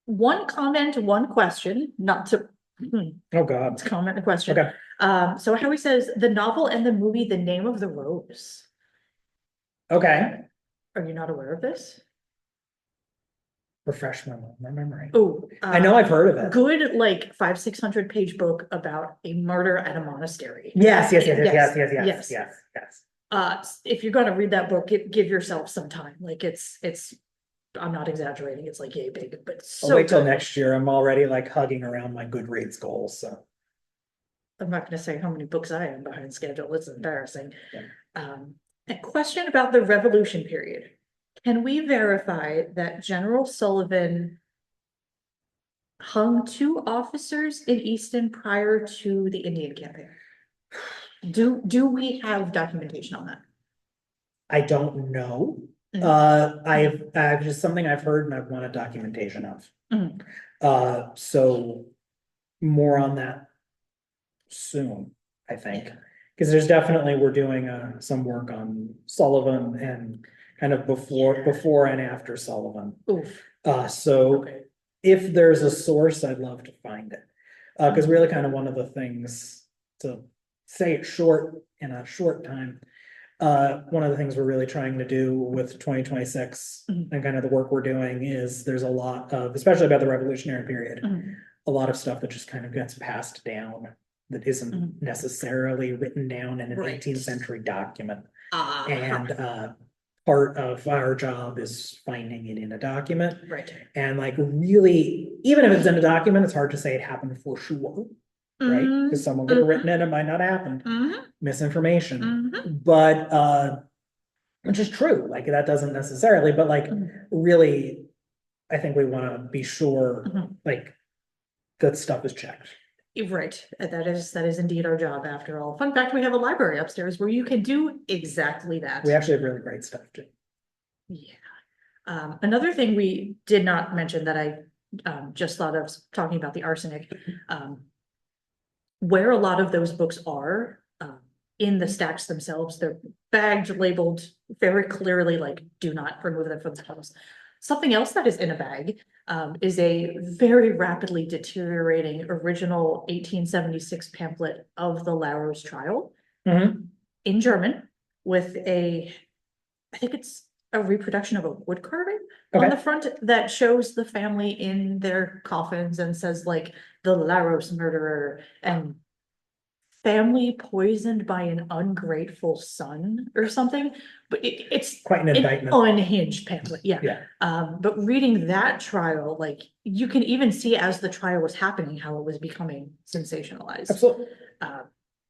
one comment, one question, not to Oh God. comment the question. Okay. So Howie says the novel and the movie The Name of the Rose. Okay. Are you not aware of this? Refresh my memory. Oh, I know I've heard of it. Good, like 500-600 page book about a murder at a monastery. Yes. If you're gonna read that book, give yourself some time. Like it's I'm not exaggerating, it's like yay big, but I'll wait till next year. I'm already like hugging around my Goodreads goals, so. I'm not gonna say how many books I am behind schedule, it's embarrassing. A question about the Revolution period. Can we verify that General Sullivan hung 2 officers in Easton prior to the Indian campaign? Do we have documentation on that? I don't know. I've just something I've heard and I've wanted documentation of. So more on that soon, I think. Because there's definitely, we're doing some work on Sullivan and kind of before and after Sullivan. So if there's a source, I'd love to find it. Because really kind of one of the things, to say it short in a short time, one of the things we're really trying to do with 2026 and kind of the work we're doing is there's a lot of, especially about the Revolutionary period, a lot of stuff that just kind of gets passed down that isn't necessarily written down in an 18th century document. And part of our job is finding it in a document. And like really, even if it's in a document, it's hard to say it happened for sure. Right? Because someone could have written it, it might not have happened. Misinformation. But which is true. Like that doesn't necessarily, but like really, I think we want to be sure like that stuff is checked. Right. That is indeed our job after all. Fun fact, we have a library upstairs where you can do exactly that. We actually have really great stuff too. Yeah. Another thing we did not mention that I just thought of talking about the arsenic. Where a lot of those books are, in the stacks themselves, they're bagged, labeled very clearly, like, do not remove them from the house. Something else that is in a bag, is a very rapidly deteriorating original 1876 pamphlet of the Lauers trial in German with I think it's a reproduction of a wood carving on the front that shows the family in their coffins and says like the Lauers murderer and family poisoned by an ungrateful son or something, but it's Quite an indictment. Unhinged pamphlet, yeah. Yeah. But reading that trial, like you can even see as the trial was happening how it was becoming sensationalized. Absolutely.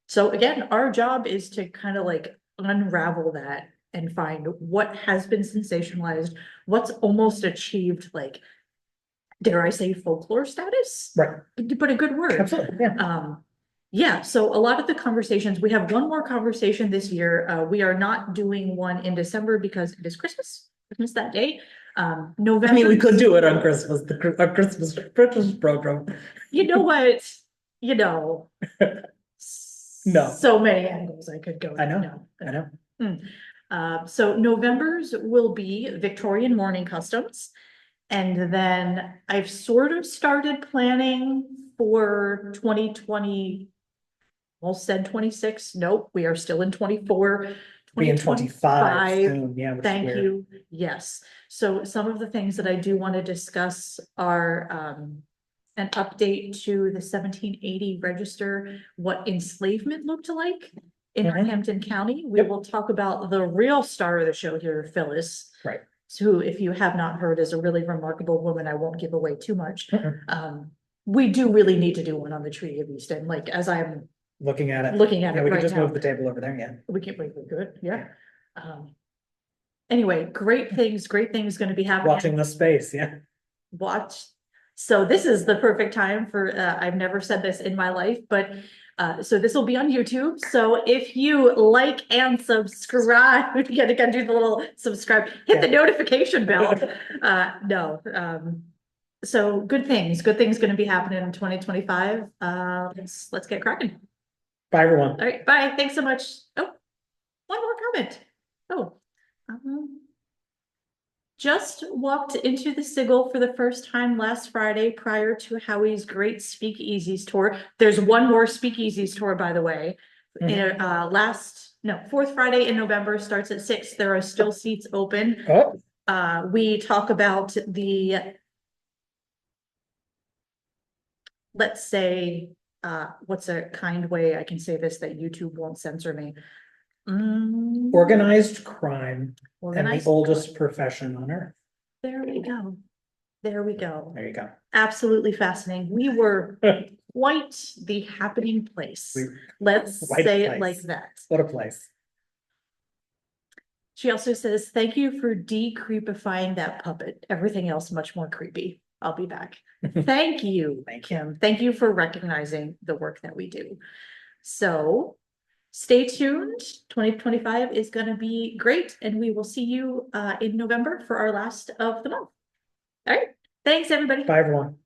So again, our job is to kind of like unravel that and find what has been sensationalized, what's almost achieved, like, dare I say, folklore status? Right. But a good word. Absolutely, yeah. Yeah, so a lot of the conversations, we have one more conversation this year. We are not doing one in December because it is Christmas that day. November. I mean, we could do it on Christmas, our Christmas program. You know what? You know. No. So many angles I could go. I know. No. I know. So November's will be Victorian mourning customs. And then I've sort of started planning for 2020. Almost said 26. Nope, we are still in 24. Be in 25 soon, yeah. Thank you. Yes. So some of the things that I do want to discuss are an update to the 1780 register, what enslavement looked like in Hampton County. We will talk about the real star of the show here, Phyllis. Right. Who, if you have not heard, is a really remarkable woman. I won't give away too much. We do really need to do one on the Treaty of Easton, like as I'm looking at it. Yeah, we right can just now. move the table over there, yeah. We can, we could, yeah. Anyway, great things gonna be happening. Watching the space, yeah. Watch. So this is the perfect time for, I've never said this in my life, but so this will be on YouTube. So if you like and subscribe, you gotta do the little subscribe, hit the notification bell. So good things gonna be happening in 2025. Let's get cracking. Bye, everyone. All right, bye. Thanks so much. Oh, one more comment. Oh, just walked into the Sigil for the first time last Friday prior to Howie's great speakeasies tour. There's one more speakeasies tour, by the way. Fourth Friday in November starts at 6. There are still seats open. We talk about the, let's say, what's a kind way I can say this that YouTube won't censor me? Organized crime and the oldest profession on earth. There we go. There we go. There you go. Absolutely fascinating. We were quite the happening place. Let's say it like that. What a place. She also says, thank you for de-creepifying that puppet. Everything else much more creepy. I'll be back. Thank you, Kim. Thank you for recognizing the work that we do. So stay tuned. 2025 is going to be great. And we will see you in November for our last of the month. All right. Thanks, everybody. Bye, everyone.